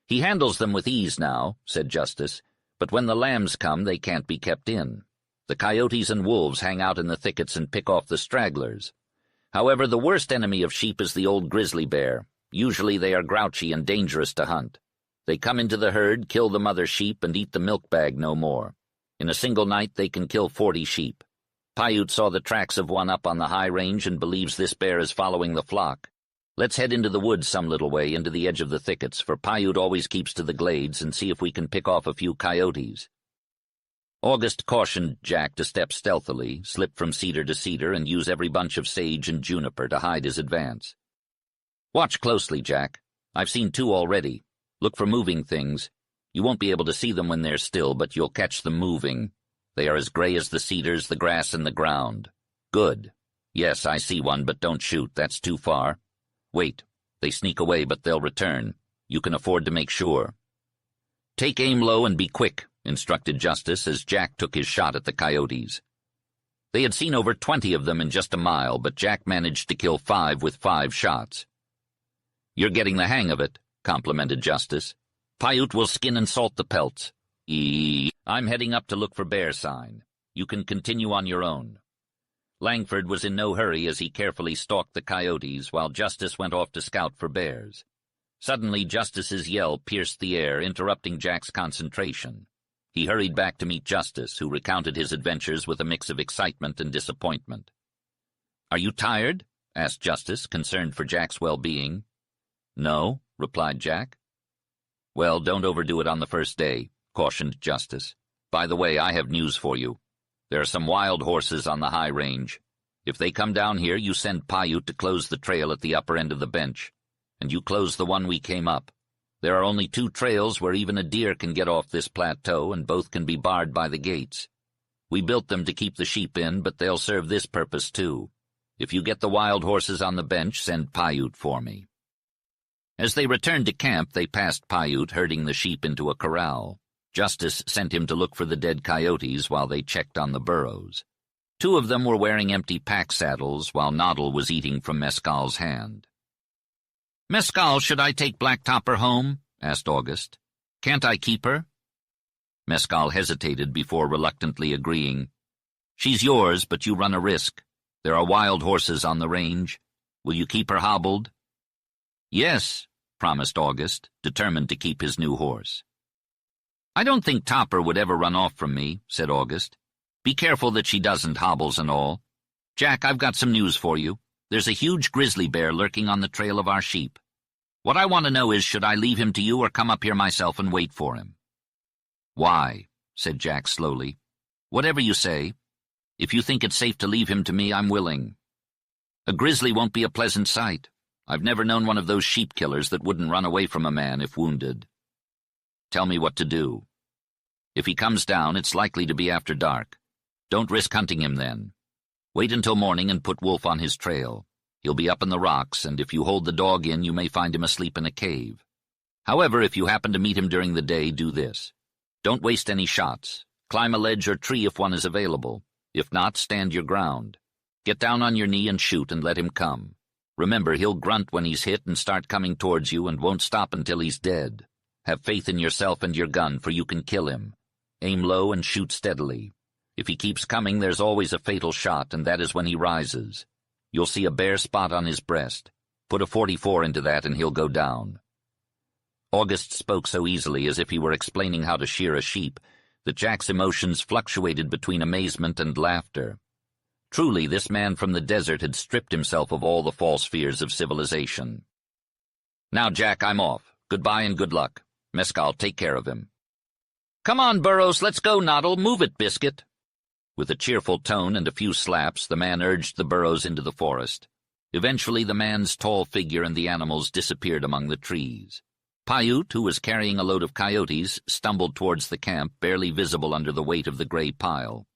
"He handles them with ease now," said Justice, But when the lambs come, they can't be kept in. The coyotes and wolves hang out in the thickets and pick off the stragglers. However, the worst enemy of sheep is the old grizzly bear. Usually they are grouchy and dangerous to hunt. They come into the herd, kill the mother sheep, and eat the milk bag no more. In a single night they can kill 40 sheep. Paiute saw the tracks of one up on the high range and believes this bear is following the flock. Let's head into the woods some little way, into the edge of the thickets, for Paiute always keeps to the glades, and see if we can pick off a few coyotes. August cautioned Jack to step stealthily, slip from cedar to cedar, and use every bunch of sage and juniper to hide his advance. Watch closely, Jack. I've seen 2 already. Look for moving things. You won't be able to see them when they're still, but you'll catch them moving. They are as gray as the cedars, the grass, and the ground. Good. Yes, I see one, but don't shoot. That's too far. Wait. They sneak away, but they'll return. You can afford to make sure. Take aim low and be quick, instructed Justice as Jack took his shot at the coyotes. They had seen over 20 of them in just a mile, but Jack managed to kill 5 with 5 shots. You're getting the hang of it, complimented Justice. Paiute will skin and salt the pelts. I'm heading up to look for bear sign. You can continue on your own. Langford was in no hurry as he carefully stalked the coyotes while Justice went off to scout for bears. Suddenly, Justice's yell pierced the air, interrupting Jack's concentration. He hurried back to meet Justice, who recounted his adventures with a mix of excitement and disappointment. "Are you tired?" asked Justice, concerned for Jack's well-being. "No," replied Jack. "Well, don't overdo it on the first day," cautioned Justice. "By the way, I have news for you. There are some wild horses on the high range. If they come down here, you send Paiute to close the trail at the upper end of the bench, and you close the one we came up. There are only 2 trails where even a deer can get off this plateau, and both can be barred by the gates. We built them to keep the sheep in, but they'll serve this purpose too. If you get the wild horses on the bench, send Paiute for me." As they returned to camp, they passed Paiute herding the sheep into a corral. Justice sent him to look for the dead coyotes while they checked on the burros. 2 of them were wearing empty pack saddles, while Noddle was eating from Mescal's hand. "Mescal, should I take Black Topper home?" asked August. "Can't I keep her?" Mescal hesitated before reluctantly agreeing. "She's yours, but you run a risk. There are wild horses on the range. Will you keep her hobbled?" "Yes," promised August, determined to keep his new horse. "I don't think Topper would ever run off from me," said August. "Be careful that she doesn't, hobbles and all. Jack, I've got some news for you. There's a huge grizzly bear lurking on the trail of our sheep. What I want to know is, should I leave him to you or come up here myself and wait for him?" "Why?" said Jack slowly. "Whatever you say. If you think it's safe to leave him to me, I'm willing. A grizzly won't be a pleasant sight. I've never known one of those sheep killers that wouldn't run away from a man if wounded." "Tell me what to do." "If he comes down, it's likely to be after dark. Don't risk hunting him then. Wait until morning and put Wolf on his trail. He'll be up in the rocks, and if you hold the dog in, you may find him asleep in a cave. However, if you happen to meet him during the day, do this. Don't waste any shots. Climb a ledge or tree if one is available. If not, stand your ground. Get down on your knee and shoot and let him come. Remember, he'll grunt when he's hit and start coming towards you and won't stop until he's dead. Have faith in yourself and your gun, for you can kill him. Aim low and shoot steadily. If he keeps coming, there's always a fatal shot, and that is when he rises. You'll see a bare spot on his breast. Put a .44 into that and he'll go down." August spoke so easily, as if he were explaining how to shear a sheep, that Jack's emotions fluctuated between amazement and laughter. Truly, this man from the desert had stripped himself of all the false fears of civilization. "Now, Jack, I'm off. Goodbye and good luck. Mescal, take care of him." "Come on, Burros, let's go, Noddle. Move it, Biscuit." With a cheerful tone and a few slaps, the man urged the burros into the forest. Eventually, the man's tall figure and the animals disappeared among the trees. Paiute, who was carrying a load of coyotes, stumbled towards the camp, barely visible under the weight of the gray pile.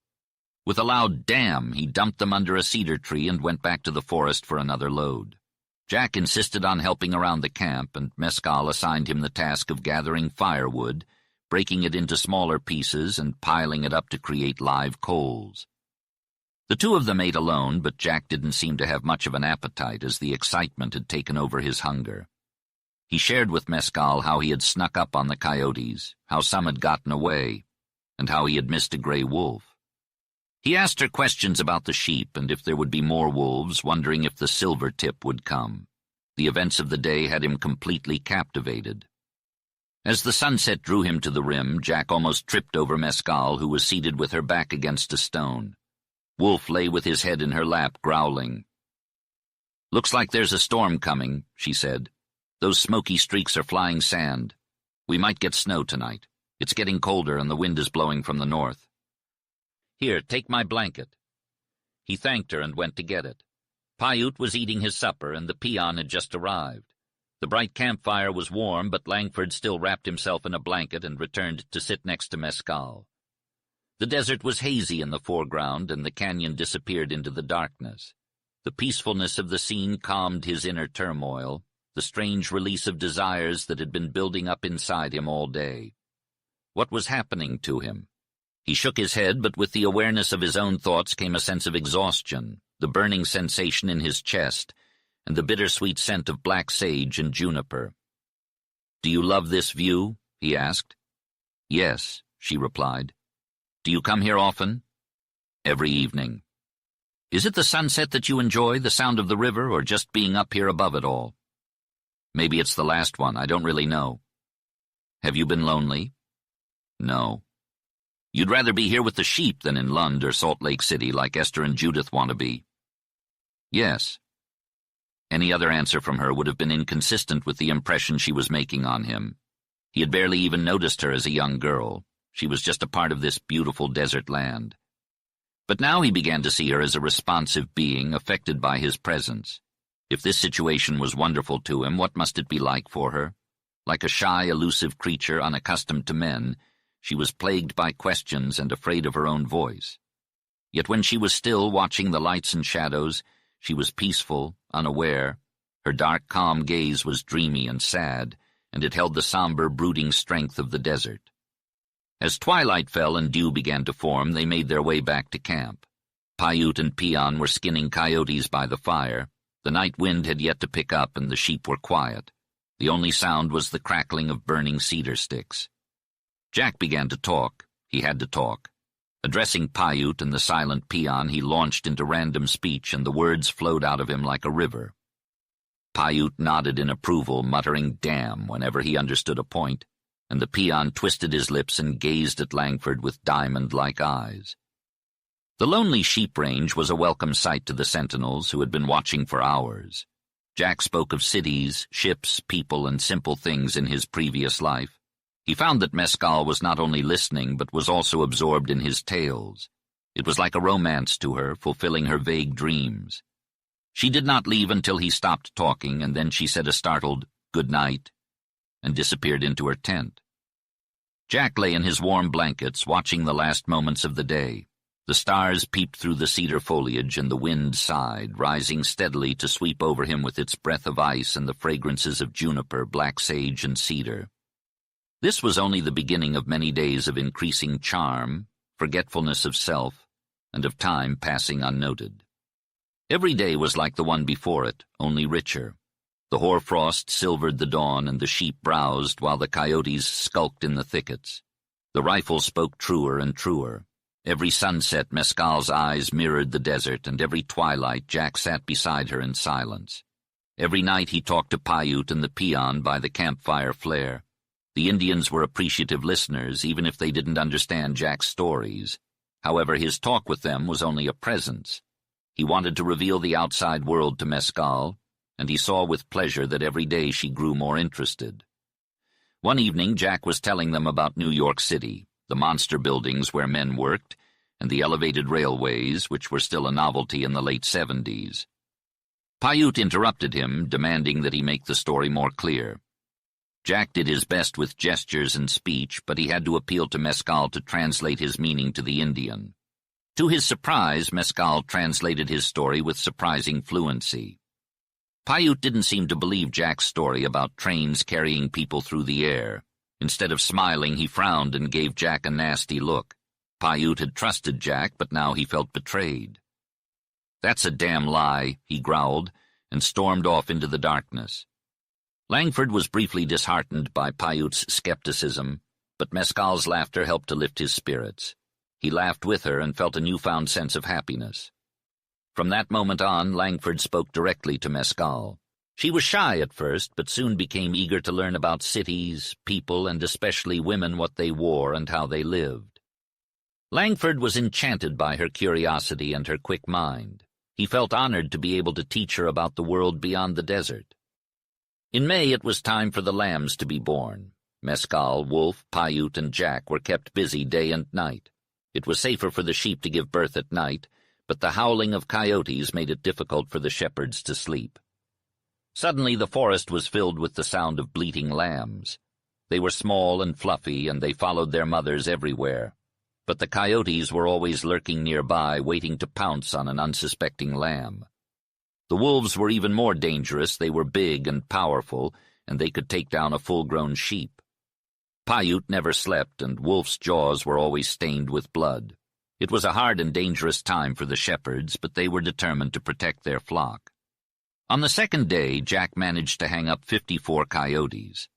With a loud "damn," he dumped them under a cedar tree and went back to the forest for another load. Jack insisted on helping around the camp, and Mescal assigned him the task of gathering firewood, breaking it into smaller pieces and piling it up to create live coals. The 2 of them ate alone, but Jack didn't seem to have much of an appetite as the excitement had taken over his hunger. He shared with Mescal how he had snuck up on the coyotes, how some had gotten away, and how he had missed a gray wolf. He asked her questions about the sheep and if there would be more wolves, wondering if the silver tip would come. The events of the day had him completely captivated. As the sunset drew him to the rim, Jack almost tripped over Mescal, who was seated with her back against a stone. Wolf lay with his head in her lap, growling. "Looks like there's a storm coming," she said. "Those smoky streaks are flying sand. We might get snow tonight. It's getting colder and the wind is blowing from the north. Here, take my blanket." He thanked her and went to get it. Paiute was eating his supper, and the peon had just arrived. The bright campfire was warm, but Langford still wrapped himself in a blanket and returned to sit next to Mescal. The desert was hazy in the foreground, and the canyon disappeared into the darkness. The peacefulness of the scene calmed his inner turmoil, the strange release of desires that had been building up inside him all day. What was happening to him? He shook his head, but with the awareness of his own thoughts came a sense of exhaustion, the burning sensation in his chest, and the bittersweet scent of black sage and juniper. "Do you love this view?" he asked. "Yes," she replied. "Do you come here often?" "Every evening." "Is it the sunset that you enjoy, the sound of the river, or just being up here above it all?" "Maybe it's the last one. I don't really know." "Have you been lonely?" "No." "You'd rather be here with the sheep than in Lund or Salt Lake City like Esther and Judith want to be?" "Yes." Any other answer from her would have been inconsistent with the impression she was making on him. He had barely even noticed her as a young girl. She was just a part of this beautiful desert land. But now he began to see her as a responsive being affected by his presence. If this situation was wonderful to him, what must it be like for her? Like a shy, elusive creature unaccustomed to men, she was plagued by questions and afraid of her own voice. Yet when she was still, watching the lights and shadows, she was peaceful, unaware. Her dark, calm gaze was dreamy and sad, and it held the somber, brooding strength of the desert. As twilight fell and dew began to form, they made their way back to camp. Paiute and Peon were skinning coyotes by the fire. The night wind had yet to pick up, and the sheep were quiet. The only sound was the crackling of burning cedar sticks. Jack began to talk. He had to talk. Addressing Paiute and the silent Peon, he launched into random speech, and the words flowed out of him like a river. Paiute nodded in approval, muttering "damn" whenever he understood a point, and the Peon twisted his lips and gazed at Langford with diamond-like eyes. The lonely sheep range was a welcome sight to the sentinels, who had been watching for hours. Jack spoke of cities, ships, people, and simple things in his previous life. He found that Mescal was not only listening, but was also absorbed in his tales. It was like a romance to her, fulfilling her vague dreams. She did not leave until he stopped talking, and then she said a startled "good night" and disappeared into her tent. Jack lay in his warm blankets, watching the last moments of the day. The stars peeped through the cedar foliage, and the wind sighed, rising steadily to sweep over him with its breath of ice and the fragrances of juniper, black sage, and cedar. This was only the beginning of many days of increasing charm, forgetfulness of self, and of time passing unnoted. Every day was like the one before it, only richer. The hoarfrost silvered the dawn, and the sheep browsed while the coyotes skulked in the thickets. The rifle spoke truer and truer. Every sunset Mescal's eyes mirrored the desert, and every twilight Jack sat beside her in silence. Every night he talked to Paiute and the Peon by the campfire flare. The Indians were appreciative listeners, even if they didn't understand Jack's stories. However, his talk with them was only a presence. He wanted to reveal the outside world to Mescal, and he saw with pleasure that every day she grew more interested. One evening Jack was telling them about New York City, the monster buildings where men worked, and the elevated railways, which were still a novelty in the late 70s. Paiute interrupted him, demanding that he make the story more clear. Jack did his best with gestures and speech, but he had to appeal to Mescal to translate his meaning to the Indian. To his surprise, Mescal translated his story with surprising fluency. Paiute didn't seem to believe Jack's story about trains carrying people through the air. Instead of smiling, he frowned and gave Jack a nasty look. Paiute had trusted Jack, but now he felt betrayed. "That's a damn lie," he growled, and stormed off into the darkness. Langford was briefly disheartened by Paiute's skepticism. but Mescal's laughter helped to lift his spirits. He laughed with her and felt a newfound sense of happiness. From that moment on, Langford spoke directly to Mescal. She was shy at first, but soon became eager to learn about cities, people, and especially women, what they wore and how they lived. Langford was enchanted by her curiosity and her quick mind. He felt honored to be able to teach her about the world beyond the desert. In May it was time for the lambs to be born. Mescal, Wolf, Paiute, and Jack were kept busy day and night. It was safer for the sheep to give birth at night, but the howling of coyotes made it difficult for the shepherds to sleep. Suddenly the forest was filled with the sound of bleating lambs. They were small and fluffy, and they followed their mothers everywhere. But the coyotes were always lurking nearby, waiting to pounce on an unsuspecting lamb. The wolves were even more dangerous. They were big and powerful, and they could take down a full-grown sheep. Paiute never slept, and Wolf's jaws were always stained with blood. It was a hard and dangerous time for the shepherds, but they were determined to protect their flock. On the second day, Jack managed to hang up 54 coyotes.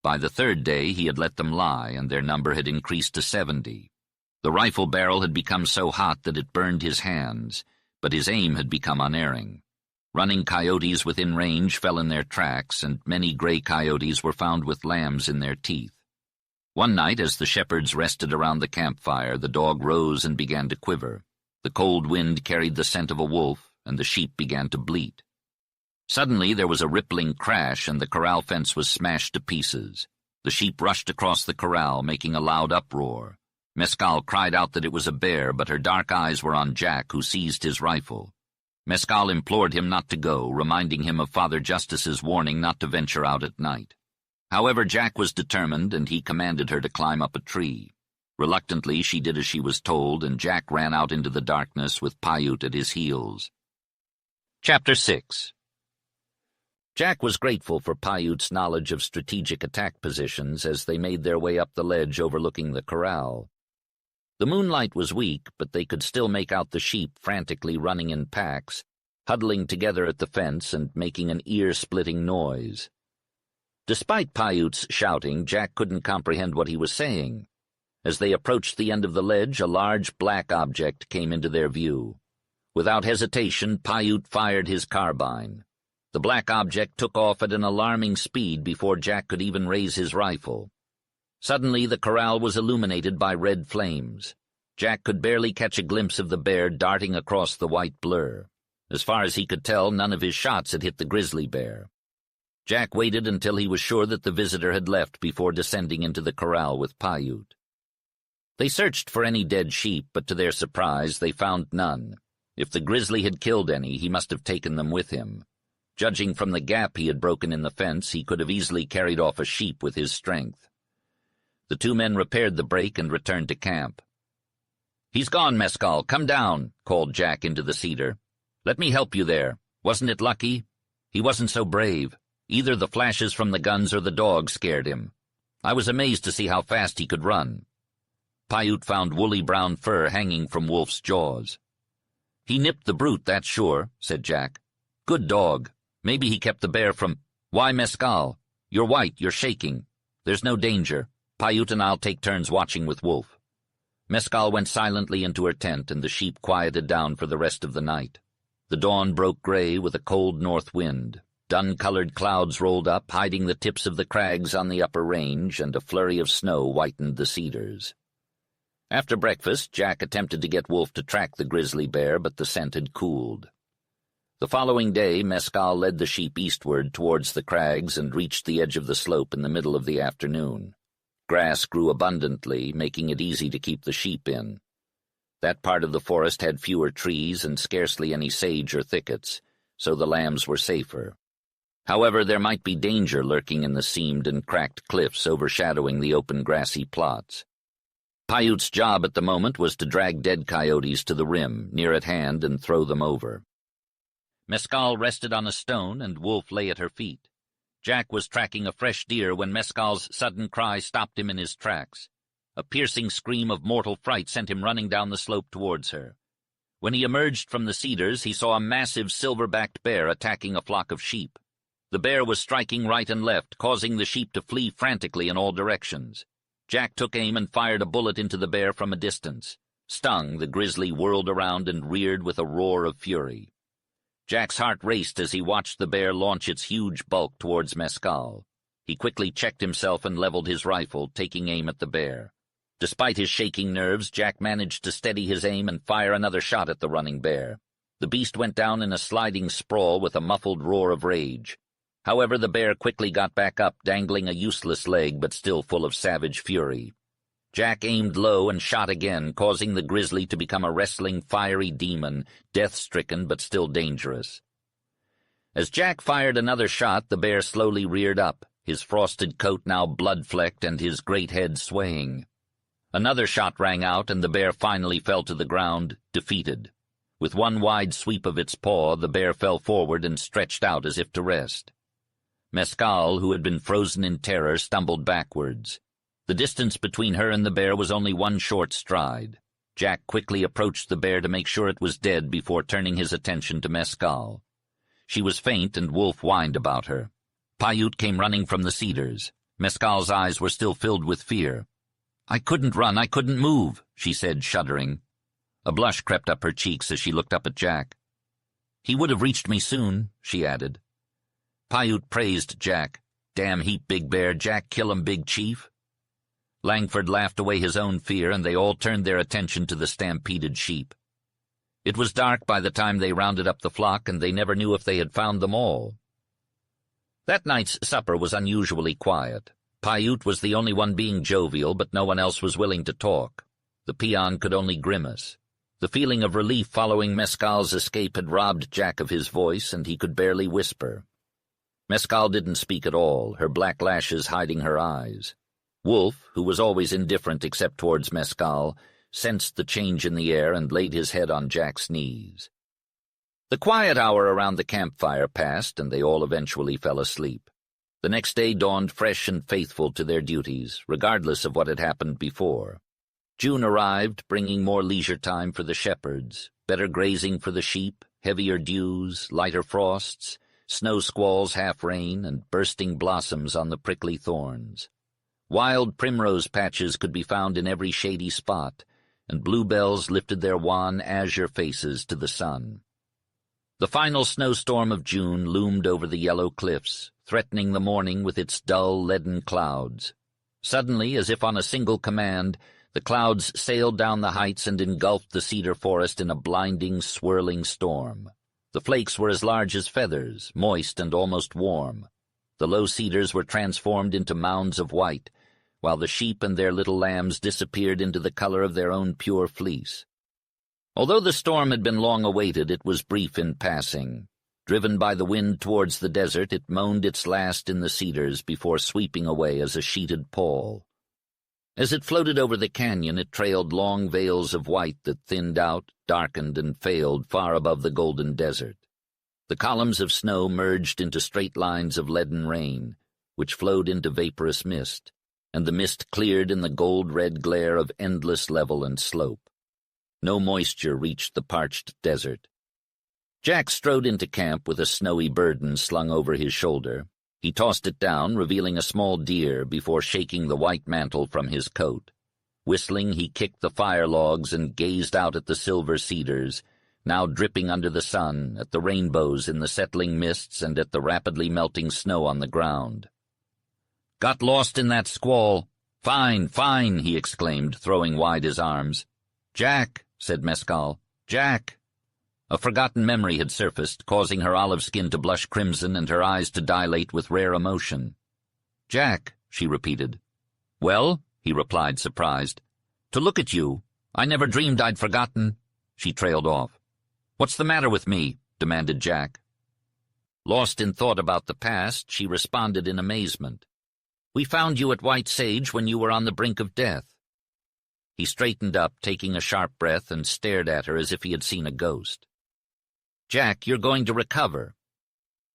By the third day, he had let them lie, and their number had increased to 70. The rifle barrel had become so hot that it burned his hands, but his aim had become unerring. Running coyotes within range fell in their tracks, and many gray coyotes were found with lambs in their teeth. One night, as the shepherds rested around the campfire, the dog rose and began to quiver. The cold wind carried the scent of a wolf, and the sheep began to bleat. Suddenly there was a rippling crash, and the corral fence was smashed to pieces. The sheep rushed across the corral, making a loud uproar. Mescal cried out that it was a bear, but her dark eyes were on Jack, who seized his rifle. Mescal implored him not to go, reminding him of Father Justice's warning not to venture out at night. However, Jack was determined, and he commanded her to climb up a tree. Reluctantly, she did as she was told, and Jack ran out into the darkness with Paiute at his heels. Chapter 6. Jack was grateful for Paiute's knowledge of strategic attack positions as they made their way up the ledge overlooking the corral. The moonlight was weak, but they could still make out the sheep frantically running in packs, huddling together at the fence and making an ear-splitting noise. Despite Paiute's shouting, Jack couldn't comprehend what he was saying. As they approached the end of the ledge, a large black object came into their view. Without hesitation, Paiute fired his carbine. The black object took off at an alarming speed before Jack could even raise his rifle. Suddenly the corral was illuminated by red flames. Jack could barely catch a glimpse of the bear darting across the white blur. As far as he could tell, none of his shots had hit the grizzly bear. Jack waited until he was sure that the visitor had left before descending into the corral with Paiute. They searched for any dead sheep, but to their surprise they found none. If the grizzly had killed any, he must have taken them with him. Judging from the gap he had broken in the fence, he could have easily carried off a sheep with his strength. The two men repaired the break and returned to camp. "He's gone, Mescal. Come down," called Jack into the cedar. "Let me help you there. Wasn't it lucky? He wasn't so brave. Either the flashes from the guns or the dog scared him. I was amazed to see how fast he could run." Paiute found woolly brown fur hanging from Wolf's jaws. "He nipped the brute, that's sure," said Jack. "Good dog. Maybe he kept the bear from—" "Why, Mescal? You're white, you're shaking. There's no danger. Paiute and I'll take turns watching with Wolf." Mescal went silently into her tent, and the sheep quieted down for the rest of the night. The dawn broke gray with a cold north wind. Dun-colored clouds rolled up, hiding the tips of the crags on the upper range, and a flurry of snow whitened the cedars. After breakfast, Jack attempted to get Wolf to track the grizzly bear, but the scent had cooled. The following day, Mescal led the sheep eastward towards the crags and reached the edge of the slope in the middle of the afternoon. Grass grew abundantly, making it easy to keep the sheep in. That part of the forest had fewer trees and scarcely any sage or thickets, so the lambs were safer. However, there might be danger lurking in the seamed and cracked cliffs overshadowing the open grassy plots. Paiute's job at the moment was to drag dead coyotes to the rim, near at hand, and throw them over. Mescal rested on a stone, and Wolf lay at her feet. Jack was tracking a fresh deer when Mescal's sudden cry stopped him in his tracks. A piercing scream of mortal fright sent him running down the slope towards her. When he emerged from the cedars, he saw a massive silver-backed bear attacking a flock of sheep. The bear was striking right and left, causing the sheep to flee frantically in all directions. Jack took aim and fired a bullet into the bear from a distance. Stung, the grizzly whirled around and reared with a roar of fury. Jack's heart raced as he watched the bear launch its huge bulk towards Mescal. He quickly checked himself and leveled his rifle, taking aim at the bear. Despite his shaking nerves, Jack managed to steady his aim and fire another shot at the running bear. The beast went down in a sliding sprawl with a muffled roar of rage. However, the bear quickly got back up, dangling a useless leg but still full of savage fury. Jack aimed low and shot again, causing the grizzly to become a wrestling, fiery demon, death-stricken but still dangerous. As Jack fired another shot, the bear slowly reared up, his frosted coat now blood-flecked and his great head swaying. Another shot rang out, and the bear finally fell to the ground, defeated. With one wide sweep of its paw, the bear fell forward and stretched out as if to rest. Mescal, who had been frozen in terror, stumbled backwards. The distance between her and the bear was only one short stride. Jack quickly approached the bear to make sure it was dead before turning his attention to Mescal. She was faint, and Wolf whined about her. Paiute came running from the cedars. Mescal's eyes were still filled with fear. "I couldn't run, I couldn't move," she said, shuddering. A blush crept up her cheeks as she looked up at Jack. "He would have reached me soon," she added. Paiute praised Jack. "Damn heap, Big Bear. Jack kill 'em, Big Chief." Langford laughed away his own fear, and they all turned their attention to the stampeded sheep. It was dark by the time they rounded up the flock, and they never knew if they had found them all. That night's supper was unusually quiet. Paiute was the only one being jovial, but no one else was willing to talk. The peon could only grimace. The feeling of relief following Mescal's escape had robbed Jack of his voice, and he could barely whisper. Mescal didn't speak at all, her black lashes hiding her eyes. Wolf, who was always indifferent except towards Mescal, sensed the change in the air and laid his head on Jack's knees. The quiet hour around the campfire passed, and they all eventually fell asleep. The next day dawned fresh and faithful to their duties, regardless of what had happened before. June arrived, bringing more leisure time for the shepherds, better grazing for the sheep, heavier dews, lighter frosts, snow squalls, half rain, and bursting blossoms on the prickly thorns. Wild primrose patches could be found in every shady spot, and bluebells lifted their wan azure faces to the sun. The final snowstorm of June loomed over the yellow cliffs, threatening the morning with its dull, leaden clouds. Suddenly, as if on a single command, the clouds sailed down the heights and engulfed the cedar forest in a blinding, swirling storm. The flakes were as large as feathers, moist and almost warm. The low cedars were transformed into mounds of white, while the sheep and their little lambs disappeared into the color of their own pure fleece. Although the storm had been long awaited, it was brief in passing. Driven by the wind towards the desert, it moaned its last in the cedars before sweeping away as a sheeted pall. As it floated over the canyon, it trailed long veils of white that thinned out, darkened, and failed far above the golden desert. The columns of snow merged into straight lines of leaden rain, which flowed into vaporous mist, and the mist cleared in the gold-red glare of endless level and slope. No moisture reached the parched desert. Jack strode into camp with a snowy burden slung over his shoulder. He tossed it down, revealing a small deer before shaking the white mantle from his coat. Whistling, he kicked the fire logs and gazed out at the silver cedars, now dripping under the sun, at the rainbows in the settling mists and at the rapidly melting snow on the ground. "Got lost in that squall. Fine, fine," he exclaimed, throwing wide his arms. "Jack," said Mescal. "Jack." A forgotten memory had surfaced, causing her olive skin to blush crimson and her eyes to dilate with rare emotion. "Jack," she repeated. "Well?" he replied, surprised. "To look at you. I never dreamed I'd forgotten." She trailed off. "What's the matter with me?" demanded Jack. Lost in thought about the past, she responded in amazement. "We found you at White Sage when you were on the brink of death." He straightened up, taking a sharp breath, and stared at her as if he had seen a ghost. "Jack, you're going to recover."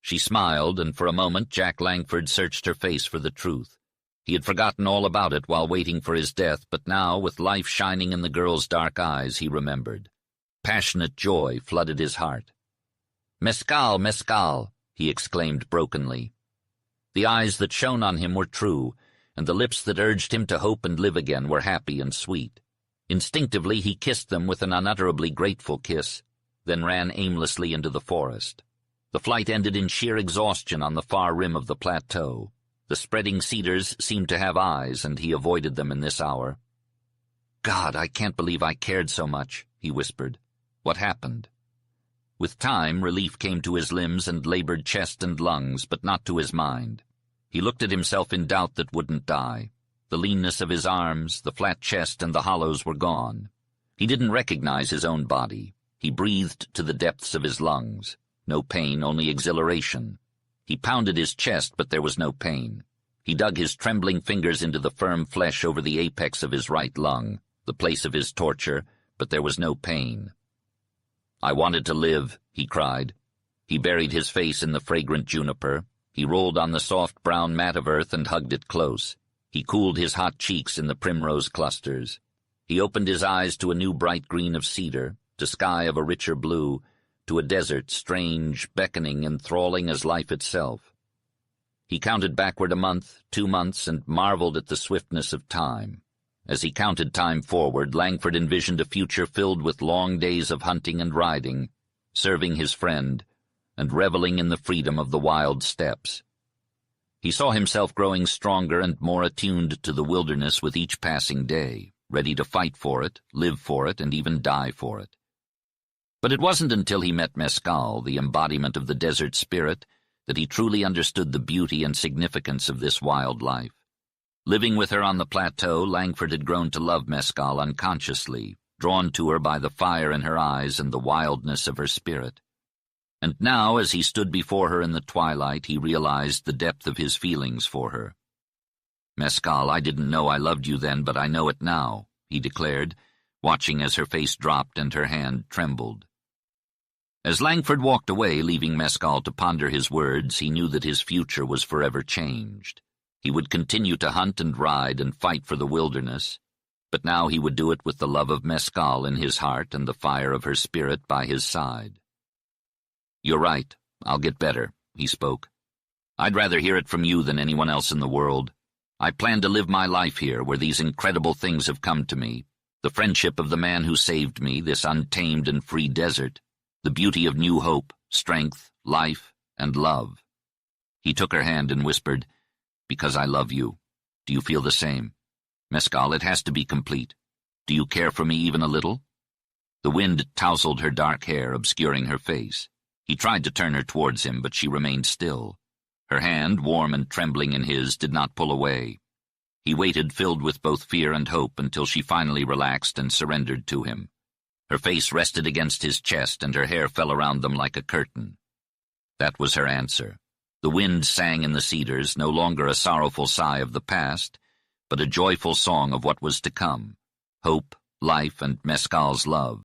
She smiled, and for a moment Jack Langford searched her face for the truth. He had forgotten all about it while waiting for his death, but now, with life shining in the girl's dark eyes, he remembered. Passionate joy flooded his heart. "Mescal, Mescal," he exclaimed brokenly. The eyes that shone on him were true, and the lips that urged him to hope and live again were happy and sweet. Instinctively he kissed them with an unutterably grateful kiss, then ran aimlessly into the forest. The flight ended in sheer exhaustion on the far rim of the plateau. The spreading cedars seemed to have eyes, and he avoided them in this hour. "God, I can't believe I cared so much," he whispered. "What happened?" With time, relief came to his limbs and labored chest and lungs, but not to his mind. He looked at himself in doubt that wouldn't die. The leanness of his arms, the flat chest, and the hollows were gone. He didn't recognize his own body. He breathed to the depths of his lungs. No pain, only exhilaration. He pounded his chest, but there was no pain. He dug his trembling fingers into the firm flesh over the apex of his right lung, the place of his torture, but there was no pain. "I wanted to live," he cried. He buried his face in the fragrant juniper. He rolled on the soft brown mat of earth and hugged it close. He cooled his hot cheeks in the primrose clusters. He opened his eyes to a new bright green of cedar, to sky of a richer blue, to a desert strange, beckoning, enthralling as life itself. He counted backward a month, 2 months, and marveled at the swiftness of time. As he counted time forward, Langford envisioned a future filled with long days of hunting and riding, serving his friend, and reveling in the freedom of the wild steppes. He saw himself growing stronger and more attuned to the wilderness with each passing day, ready to fight for it, live for it, and even die for it. But it wasn't until he met Mescal, the embodiment of the desert spirit, that he truly understood the beauty and significance of this wild life. Living with her on the plateau, Langford had grown to love Mescal unconsciously, drawn to her by the fire in her eyes and the wildness of her spirit. And now, as he stood before her in the twilight, he realized the depth of his feelings for her. "Mescal, I didn't know I loved you then, but I know it now," he declared, watching as her face dropped and her hand trembled. As Langford walked away, leaving Mescal to ponder his words, he knew that his future was forever changed. He would continue to hunt and ride and fight for the wilderness, but now he would do it with the love of Mescal in his heart and the fire of her spirit by his side. "You're right. I'll get better," he spoke. "I'd rather hear it from you than anyone else in the world. I plan to live my life here, where these incredible things have come to me. The friendship of the man who saved me, this untamed and free desert. The beauty of new hope, strength, life, and love." He took her hand and whispered, "Because I love you. Do you feel the same? Mescal, it has to be complete. Do you care for me even a little?" The wind tousled her dark hair, obscuring her face. He tried to turn her towards him, but she remained still. Her hand, warm and trembling in his, did not pull away. He waited, filled with both fear and hope, until she finally relaxed and surrendered to him. Her face rested against his chest, and her hair fell around them like a curtain. That was her answer. The wind sang in the cedars, no longer a sorrowful sigh of the past, but a joyful song of what was to come: hope, life, and Mescal's love.